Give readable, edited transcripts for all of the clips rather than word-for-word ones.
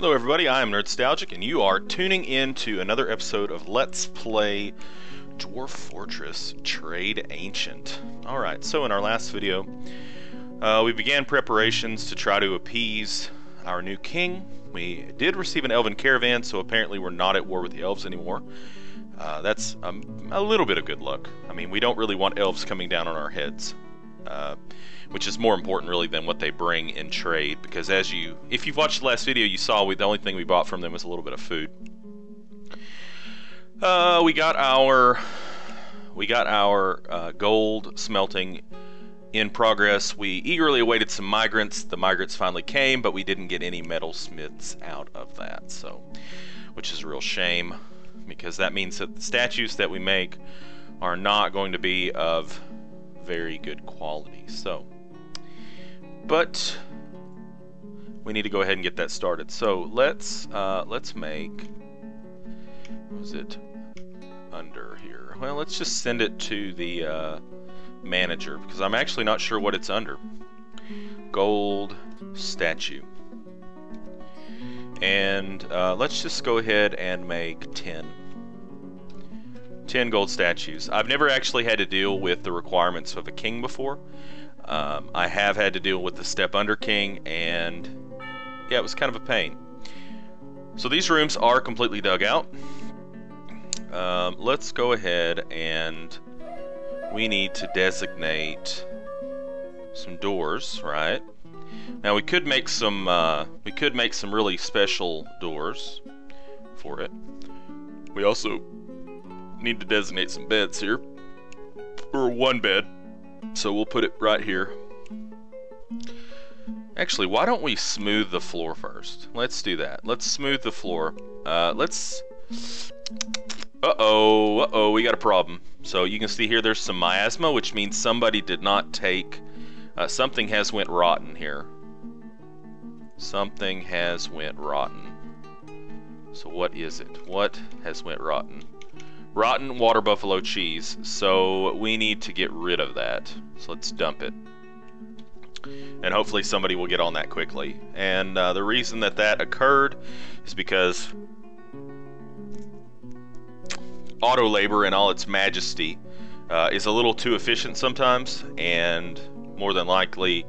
Hello everybody, I am Nerdstalgic, and you are tuning in to another episode of Let's Play Dwarf Fortress Tradeancient. Alright, so in our last video, we began preparations to try to appease our new king. We did receive an elven caravan, so apparently we're not at war with the elves anymore. That's a little bit of good luck. I mean, we don't really want elves coming down on our heads. Which is more important really than what they bring in trade, because if you've watched the last video, you saw the only thing we bought from them was a little bit of food. We got our gold smelting in progress. We eagerly awaited some migrants. The migrants finally came, but we didn't get any metalsmiths out of that, so which is a real shame, because that means that the statues that we make are not going to be of very good quality. But we need to go ahead and get that started. So let's make, what is it under here? Well, let's just send it to the manager, because I'm actually not sure what it's under. Gold statue. And let's just go ahead and make 10 gold statues. I've never actually had to deal with the requirements of a king before. I have had to deal with the step under king, and yeah, it was kind of a pain. So these rooms are completely dug out. Let's go ahead and we need to designate some doors, right? Now we could make some really special doors for it. We also need to designate some beds here, or one bed, so we'll put it right here. Actually, why don't we smooth the floor first? Let's do that. Let's smooth the floor. Uh-oh, we got a problem. So you can see here there's some miasma, which means somebody did not take, something has went rotten here. Something has went rotten. So what is it? What has went rotten? Rotten water buffalo cheese, so we need to get rid of that. So let's dump it. And hopefully somebody will get on that quickly. And the reason that occurred is because auto labor in all its majesty is a little too efficient sometimes, and more than likely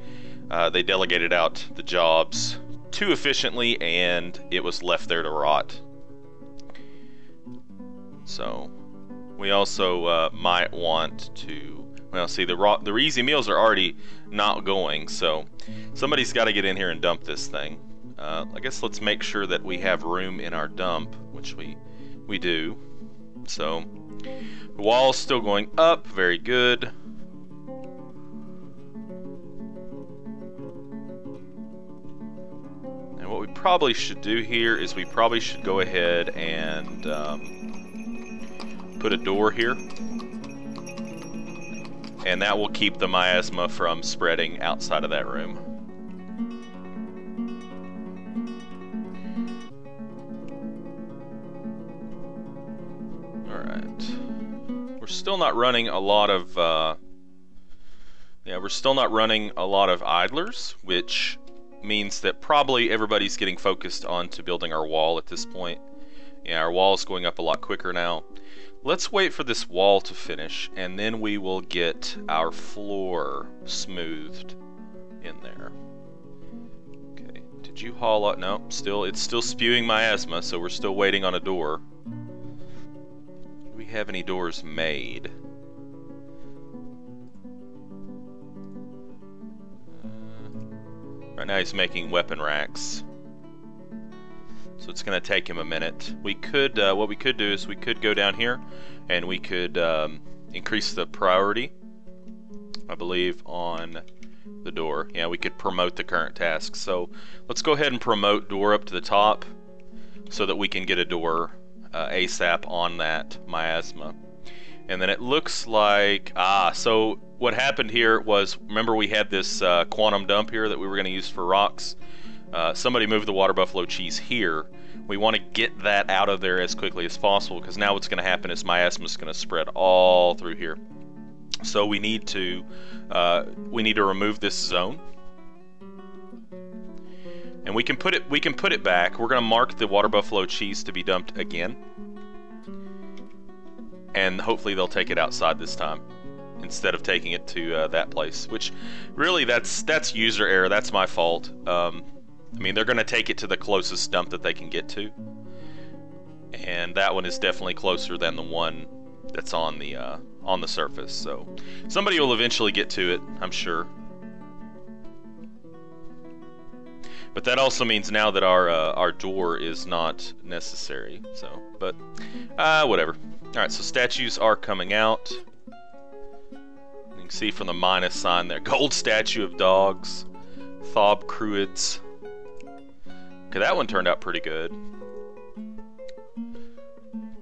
they delegated out the jobs too efficiently, and it was left there to rot. So we also might want to, well, see, the easy meals are already not going, so somebody's got to get in here and dump this thing. I guess let's make sure that we have room in our dump, which we do. So the wall's still going up, very good. And what we probably should do here is we probably should go ahead and put a door here, and that will keep the miasma from spreading outside of that room. Alright. We're still not running a lot of idlers, which means that probably everybody's getting focused on to building our wall at this point. Yeah, our wall is going up a lot quicker now. Let's wait for this wall to finish, and then we will get our floor smoothed in there. Okay, did you haul out? No, it's still spewing miasma, so we're still waiting on a door. Do we have any doors made? Right now he's making weapon racks, so it's going to take him a minute. We could, what we could do is we could go down here and we could increase the priority, I believe, on the door. Yeah, we could promote the current task. So let's go ahead and promote door up to the top so that we can get a door ASAP on that miasma. And then it looks like, so what happened here was, remember we had this quantum dump here that we were going to use for rocks. Somebody moved the water buffalo cheese here. We want to get that out of there as quickly as possible, because now what's going to happen is miasma is going to spread all through here. So we need to remove this zone. And we can put it back. We're gonna mark the water buffalo cheese to be dumped again. And hopefully they'll take it outside this time, instead of taking it to that place. Which, really, that's user error. That's my fault. I mean, they're gonna take it to the closest dump that they can get to. And that one is definitely closer than the one that's on the surface. So somebody will eventually get to it, I'm sure. But that also means now that our door is not necessary. So, but whatever. All right, so statues are coming out. You can see from the minus sign there, gold statue of dogs, Thob Cruids. Okay, that one turned out pretty good.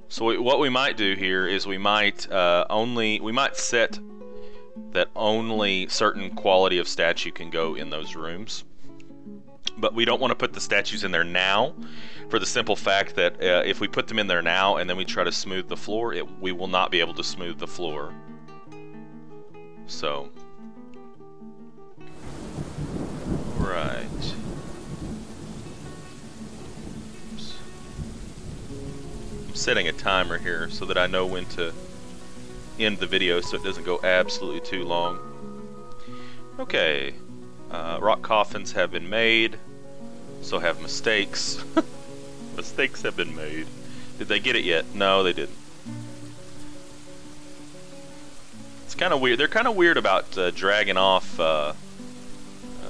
So what we might do here is we might set that only certain quality of statue can go in those rooms. But we don't want to put the statues in there now, for the simple fact that if we put them in there now and then we try to smooth the floor, we will not be able to smooth the floor. So, right. Oops. I'm setting a timer here so that I know when to end the video so it doesn't go absolutely too long. Okay. Rock coffins have been made. So have mistakes. Mistakes have been made. Did they get it yet? No, they didn't. It's kind of weird. They're kind of weird about dragging off.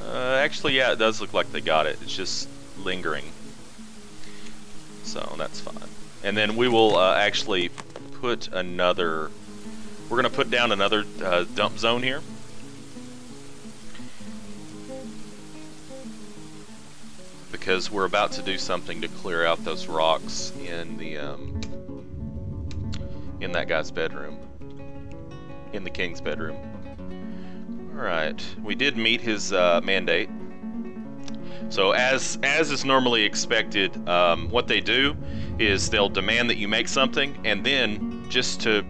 Actually, yeah, it does look like they got it. It's just lingering. So that's fine. And then we will actually put another... We're going to put down another dump zone here. Because we're about to do something to clear out those rocks in the in that guy's bedroom, in the king's bedroom. All right, we did meet his mandate. So as is normally expected, what they do is they'll demand that you make something, and then just to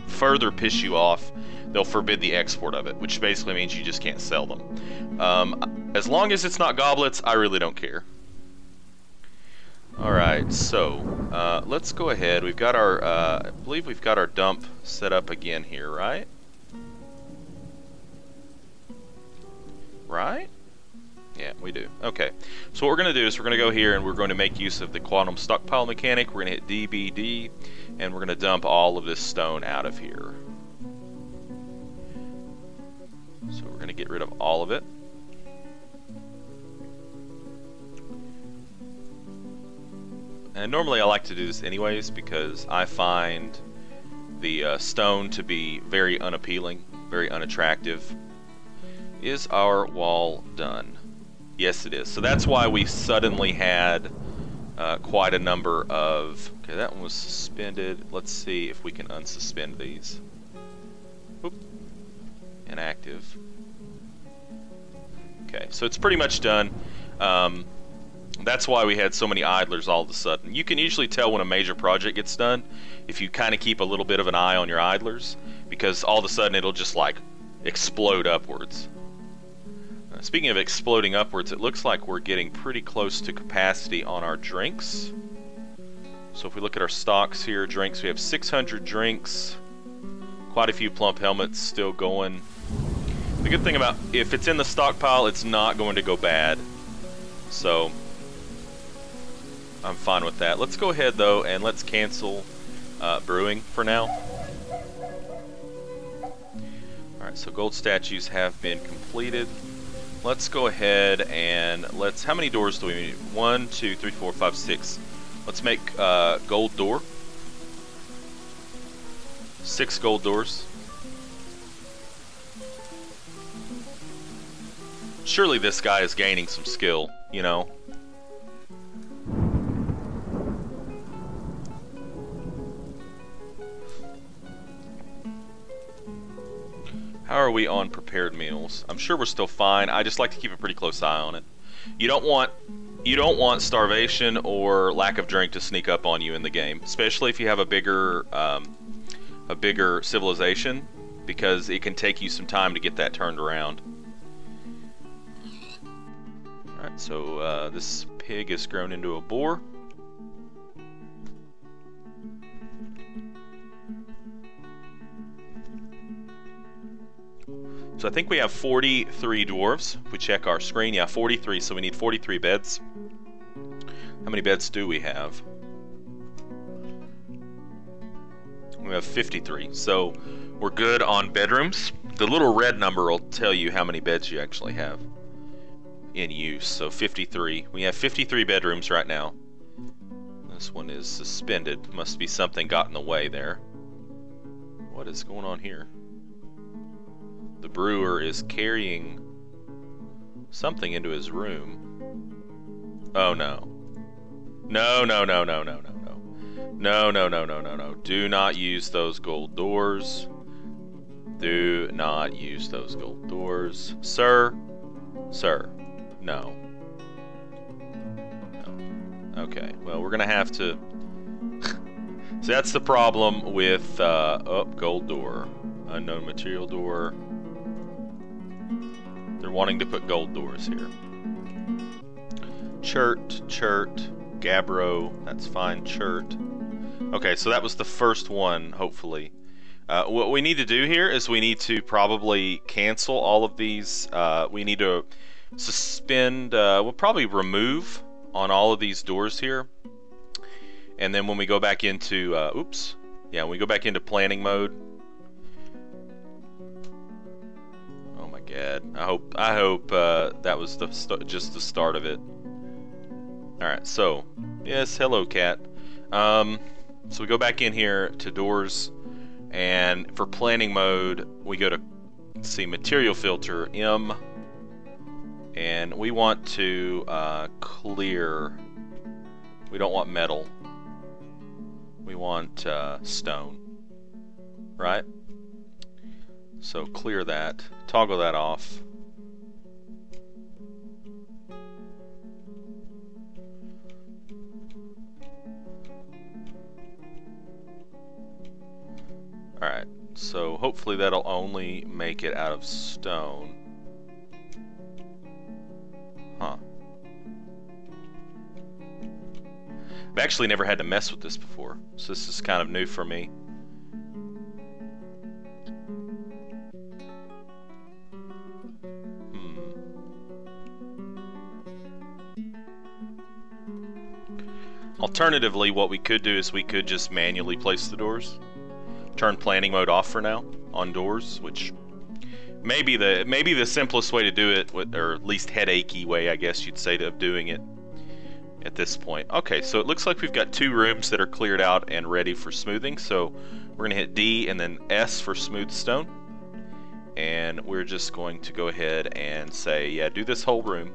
further piss you off, they'll forbid the export of it, which basically means you just can't sell them. As long as it's not goblets, I really don't care. Alright, so let's go ahead. We've got our, I believe we've got our dump set up again here, right? Right? Yeah, we do. Okay, so what we're going to do is we're going to go here and we're going to make use of the quantum stockpile mechanic. We're going to hit DBD, and we're going to dump all of this stone out of here. So we're going to get rid of all of it. And normally I like to do this anyways because I find the stone to be very unappealing, very unattractive. Is our wall done? Yes, it is. So that's why we suddenly had quite a number of... Okay, that one was suspended. Let's see if we can unsuspend these. Oop. Inactive. Okay, so it's pretty much done. That's why we had so many idlers all of a sudden. You can usually tell when a major project gets done if you kind of keep a little bit of an eye on your idlers, because all of a sudden it'll just like explode upwards. Speaking of exploding upwards, it looks like we're getting pretty close to capacity on our drinks. So if we look at our stocks here, drinks, we have 600 drinks, quite a few plump helmets still going. The good thing about, if it's in the stockpile, it's not going to go bad. So I'm fine with that. Let's go ahead though and let's cancel brewing for now. Alright, so gold statues have been completed. Let's go ahead and let's... How many doors do we need? 1, 2, 3, 4, 5, 6. Let's make gold door. 6 gold doors. Surely this guy is gaining some skill, you know. How are we on prepared meals? I'm sure we're still fine. I just like to keep a pretty close eye on it. You don't want starvation or lack of drink to sneak up on you in the game, especially if you have a bigger civilization, because it can take you some time to get that turned around. Alright, so this pig has grown into a boar. So I think we have 43 dwarves. If we check our screen, yeah, 43, so we need 43 beds. How many beds do we have? We have 53, so we're good on bedrooms. The little red number will tell you how many beds you actually have in use, so 53. We have 53 bedrooms right now. This one is suspended. Must be something got in the way there. What is going on here? The brewer is carrying something into his room. Oh no. No, no, no, no, no, no, no. No, no, no, no, no, no. Do not use those gold doors. Do not use those gold doors. Sir? Sir. No. No. Okay, well, we're gonna have to... So that's the problem with, oh, gold door. Unknown material door. They're wanting to put gold doors here. Chert, Gabbro, that's fine, Chert. Okay, so that was the first one, hopefully. What we need to do here is we need to probably cancel all of these. We need to suspend, we'll probably remove on all of these doors here. And then when we go back into, oops. Yeah, when we go back into planning mode. Oh my god. I hope that was just the start of it. Alright, so, yes, hello cat. So we go back in here to doors, and for planning mode, we go to, let's see, material filter, M, and we want to clear, we don't want metal, we want stone, right? So clear that, toggle that off. Alright, so hopefully that'll only make it out of stone. Huh. I've actually never had to mess with this before, so this is kind of new for me. Alternatively, what we could do is we could just manually place the doors. Turn planning mode off for now on doors, which may be the simplest way to do it, or at least headachy way, I guess you'd say, of doing it at this point. Okay, so it looks like we've got 2 rooms that are cleared out and ready for smoothing. So we're gonna hit D and then S for smooth stone, and we're just going to go ahead and say, yeah, do this whole room.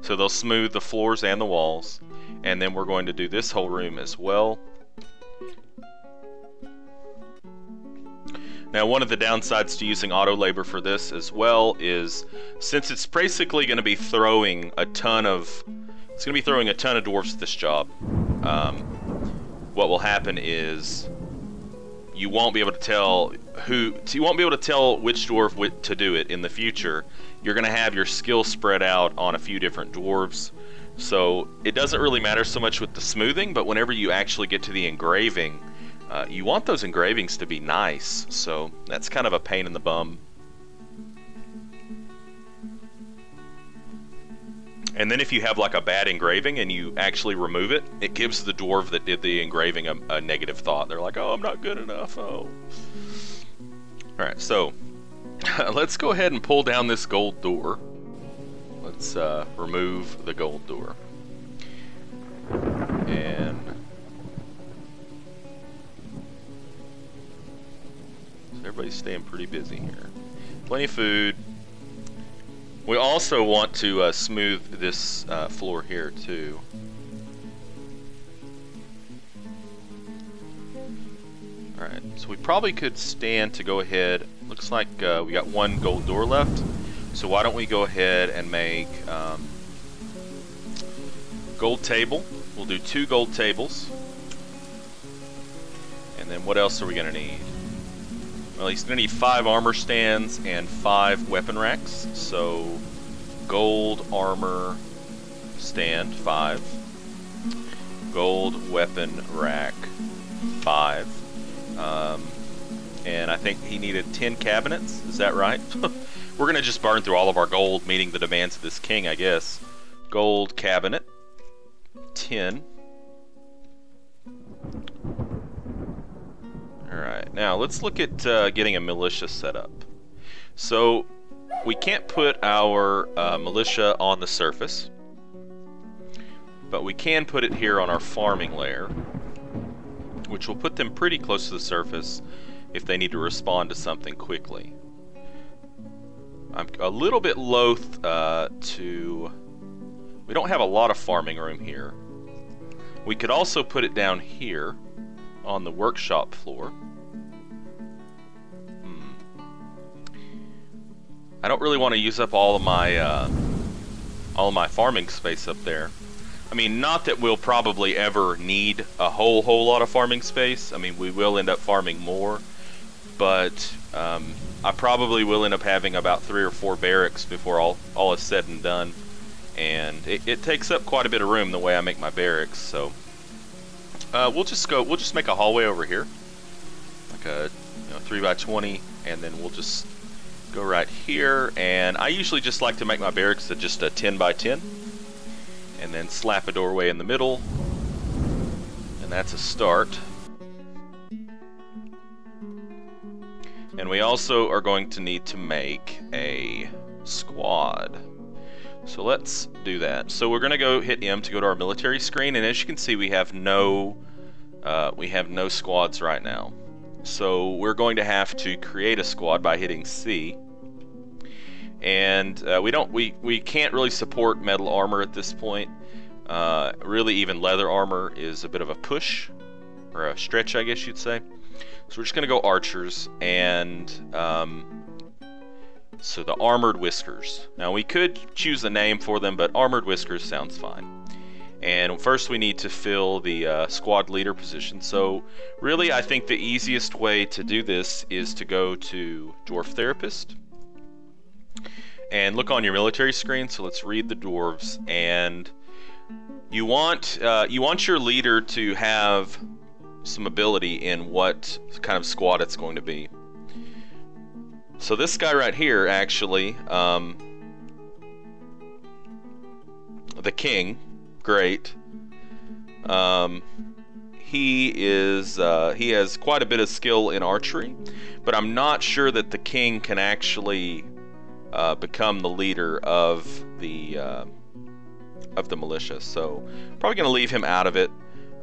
So they'll smooth the floors and the walls, and then we're going to do this whole room as well. Now, one of the downsides to using auto labor for this as well is, since it's basically going to be throwing a ton of, dwarves at this job. What will happen is you won't be able to tell which dwarf to do it in the future. You're going to have your skill spread out on a few different dwarves, so it doesn't really matter so much with the smoothing. But whenever you actually get to the engraving, you want those engravings to be nice, so that's kind of a pain in the bum. And then if you have like a bad engraving and you actually remove it, it gives the dwarf that did the engraving a negative thought. They're like, oh, I'm not good enough, oh. Alright, so let's go ahead and pull down this gold door. Let's remove the gold door. And everybody's staying pretty busy here. Plenty of food. We also want to smooth this floor here too. Alright, so we probably could stand to go ahead. Looks like we got 1 gold door left. So why don't we go ahead and make gold table. We'll do 2 gold tables. And then what else are we going to need? Well, he's going to need 5 armor stands and 5 weapon racks. So gold armor stand, 5. Gold weapon rack, 5. And I think he needed 10 cabinets, is that right? We're gonna just burn through all of our gold, meeting the demands of this king, I guess. Gold cabinet, 10. Alright, now let's look at getting a militia set up. So, we can't put our militia on the surface, but we can put it here on our farming layer, which will put them pretty close to the surface if they need to respond to something quickly. I'm a little bit loath to... We don't have a lot of farming room here. We could also put it down here on the workshop floor. I don't really want to use up all of my farming space up there. I mean, not that we'll probably ever need a whole lot of farming space. I mean, we will end up farming more, but I probably will end up having about 3 or 4 barracks before all is said and done, and it takes up quite a bit of room the way I make my barracks. So we'll just make a hallway over here, like a 3x20, and then we'll just go right here. And I usually just like to make my barracks at just a 10x10, and then slap a doorway in the middle, and that's a start. And we also are going to need to make a squad. So let's do that. So we're gonna go hit M to go to our military screen, and as you can see, we have no squads right now. So we're going to have to create a squad by hitting C. And we can't really support metal armor at this point. Really, even leather armor is a bit of a push, or a stretch, I guess you'd say. So we're just gonna go archers, and so the armored whiskers. Now we could choose a name for them, but armored whiskers sounds fine. And first we need to fill the squad leader position. So really, I think the easiest way to do this is to go to Dwarf Therapist and look on your military screen. So let's read the dwarves, and you want your leader to have some ability in what kind of squad it's going to be. So this guy right here, actually, the king, great. He has quite a bit of skill in archery, but I'm not sure that the king can actually become the leader of the militia. So probably gonna leave him out of it.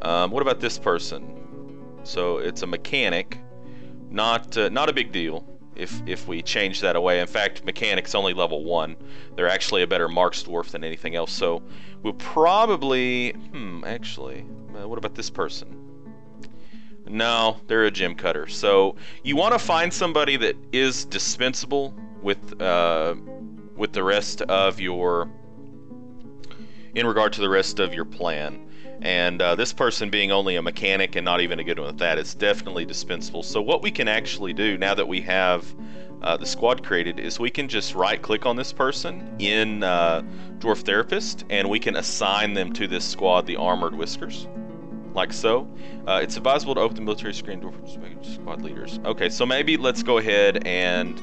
What about this person? So it's a mechanic, not a big deal if we change that away. In fact, mechanic's only level 1. They're actually a better marks dwarf than anything else. So we'll probably actually, what about this person? No, they're a gem cutter. So you want to find somebody that is dispensable with the rest of your, in regard to the rest of your plan. And this person being only a mechanic and not even a good one at that is definitely dispensable. So what we can actually do now that we have the squad created is we can just right click on this person in Dwarf Therapist, and we can assign them to this squad, the Armored Whiskers, like so. It's advisable to open the military screen Dwarf squad leaders. Okay, so maybe let's go ahead and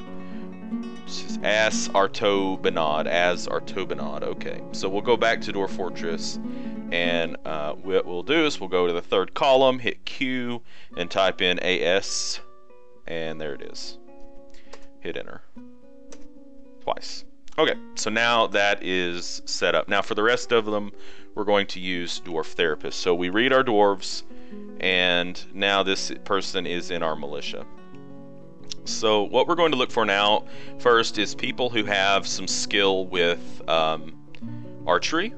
as Artaud-Benard. Okay, so we'll go back to Dwarf Fortress, and what we'll do is we'll go to the third column, hit Q, and type in AS, and there it is. Hit enter twice. Okay, so now that is set up. Now for the rest of them, we're going to use Dwarf Therapist. So we read our dwarves, and now this person is in our militia. So what we're going to look for now first is people who have some skill with archery,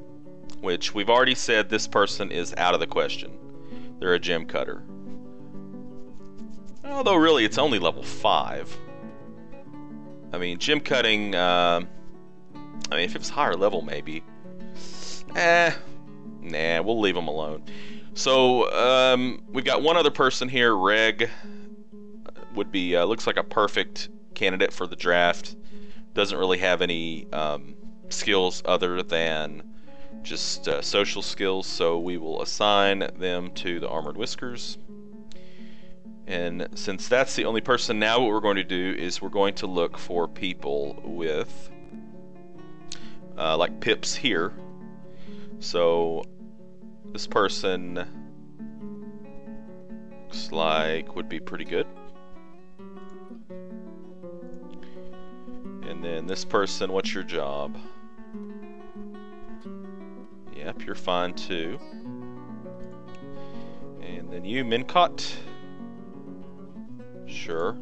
which we've already said this person is out of the question. They're a gem cutter. Although really it's only level 5. I mean, gem cutting, I mean, if it was higher level maybe. Nah, we'll leave them alone. So we've got one other person here. Reg would be, looks like a perfect candidate for the draft. Doesn't really have any skills other than just social skills, so we will assign them to the Armored Whiskers. And since that's the only person, now what we're going to do is we're going to look for people with like pips here. So this person looks like would be pretty good. And then this person, what's your job? Yep, you're fine too. And then you, Mincot. Sure.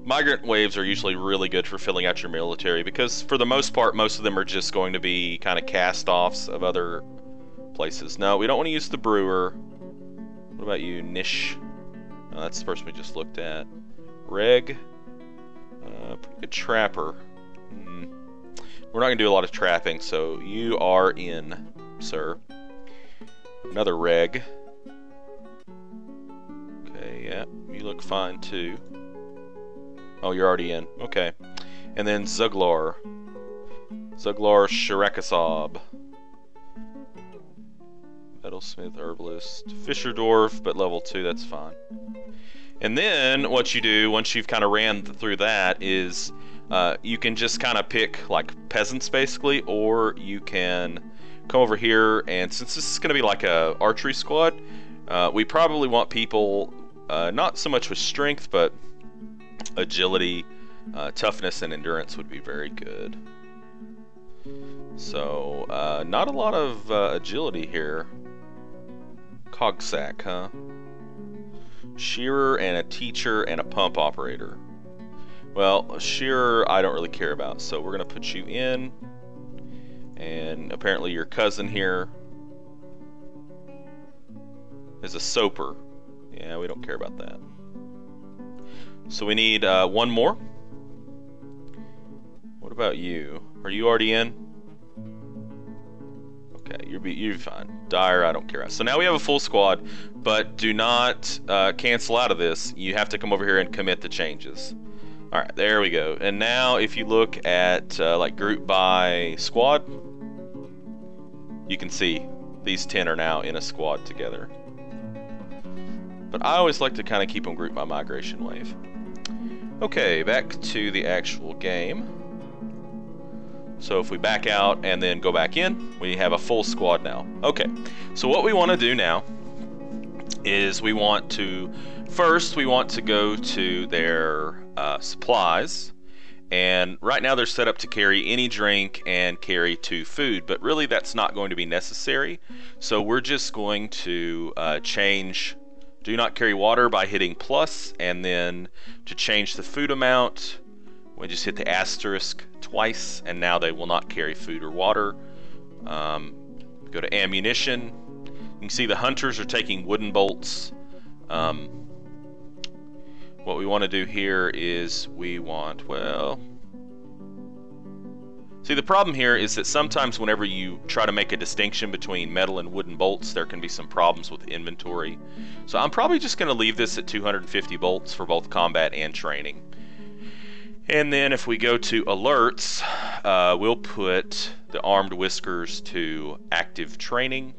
Migrant waves are usually really good for filling out your military because for the most part, most of them are just going to be kind of cast-offs of other places. No, we don't want to use the brewer. What about you, Nish? Oh, that's the person we just looked at. Reg. Pretty good trapper. We're not going to do a lot of trapping, so you are in, sir. Another Reg. Okay, yeah, you look fine too. Oh, you're already in. Okay. And then Zuglar. Zuglar Shirakasab. Metalsmith, Herbalist. Fisher Dwarf, but level 2, that's fine. And then what you do, once you've kind of ran through that, is you can just kind of pick like peasants basically, or you can come over here, and since this is going to be like a archery squad, we probably want people not so much with strength, but agility, toughness, and endurance would be very good. So not a lot of agility here. Cogsack, huh? Shearer and a teacher and a pump operator. Well, Shearer I don't really care about, so we're going to put you in. And apparently your cousin here is a soaper. Yeah, we don't care about that. So we need one more. What about you? Are you already in? Okay, you're fine. Dyer, I don't care. So now we have a full squad, but do not cancel out of this. You have to come over here and commit the changes. All right, there we go. And now if you look at like group by squad, you can see these 10 are now in a squad together. But I always like to kind of keep them grouped by migration wave. Okay, back to the actual game. So if we back out and then go back in, we have a full squad now. Okay, so what we want to do now is we want to go to their supplies. And right now they're set up to carry any drink and carry 2 food, but really that's not going to be necessary. So we're just going to change do not carry water by hitting plus, and then to change the food amount, we just hit the asterisk twice, and now they will not carry food or water. Go to ammunition. You can see the hunters are taking wooden bolts. What we want to do here is we want, well... See, the problem here is that sometimes whenever you try to make a distinction between metal and wooden bolts, there can be some problems with inventory. So I'm probably just going to leave this at 250 bolts for both combat and training. And then if we go to alerts, we'll put the Armed Whiskers to active training.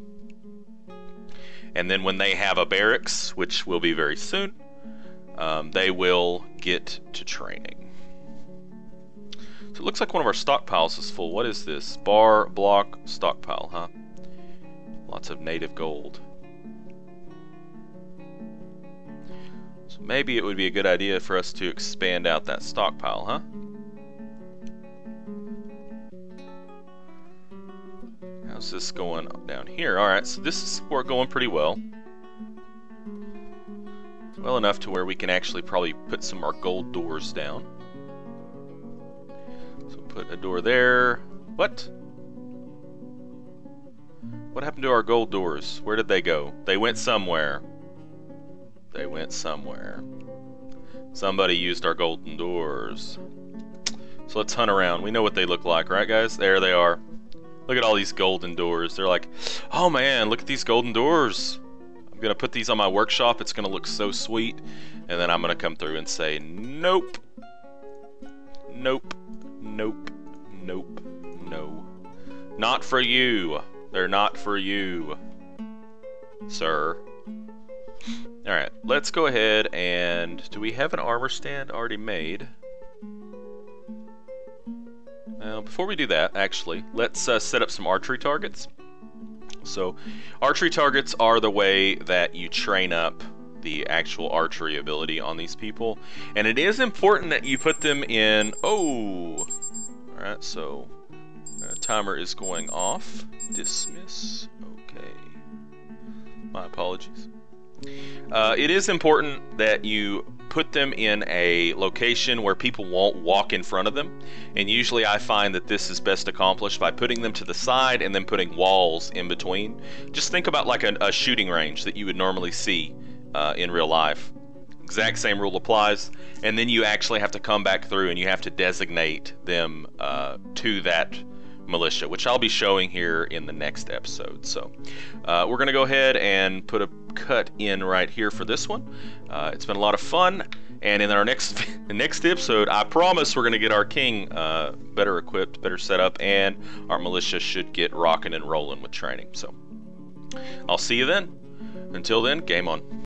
And then when they have a barracks, which will be very soon, they will get to training. So it looks like one of our stockpiles is full. What is this? Bar block stockpile, huh? Lots of native gold. So maybe it would be a good idea for us to expand out that stockpile, huh? How's this going down here? Alright, so this is going pretty well. Well enough to where we can actually probably put some of our gold doors down. So put a door there. What? What happened to our gold doors? Where did they go? They went somewhere. They went somewhere. Somebody used our golden doors. So let's hunt around. We know what they look like, right guys? There they are. Look at all these golden doors. They're like, oh man, look at these golden doors. I'm gonna put these on my workshop. It's gonna look so sweet. And then I'm gonna come through and say, nope. Nope. Nope. Nope. No. Not for you. They're not for you, sir. Alright, let's go ahead and... Do we have an armor stand already made? Well, before we do that, actually, let's set up some archery targets. So, archery targets are the way that you train up the actual archery ability on these people. And it is important that you put them in... Oh! Alright, so... timer is going off. Dismiss. Okay. My apologies. It is important that you put them in a location where people won't walk in front of them, and usually I find that this is best accomplished by putting them to the side and then putting walls in between. Just think about like a shooting range that you would normally see in real life. Exact same rule applies, and then you actually have to come back through and you have to designate them to that militia, which I'll be showing here in the next episode. So we're gonna go ahead and put a cut in right here for this one. It's been a lot of fun, and in our next episode, I promise we're gonna get our king better equipped, better set up, and our militia should get rocking and rolling with training. So I'll see you then. Until then, game on.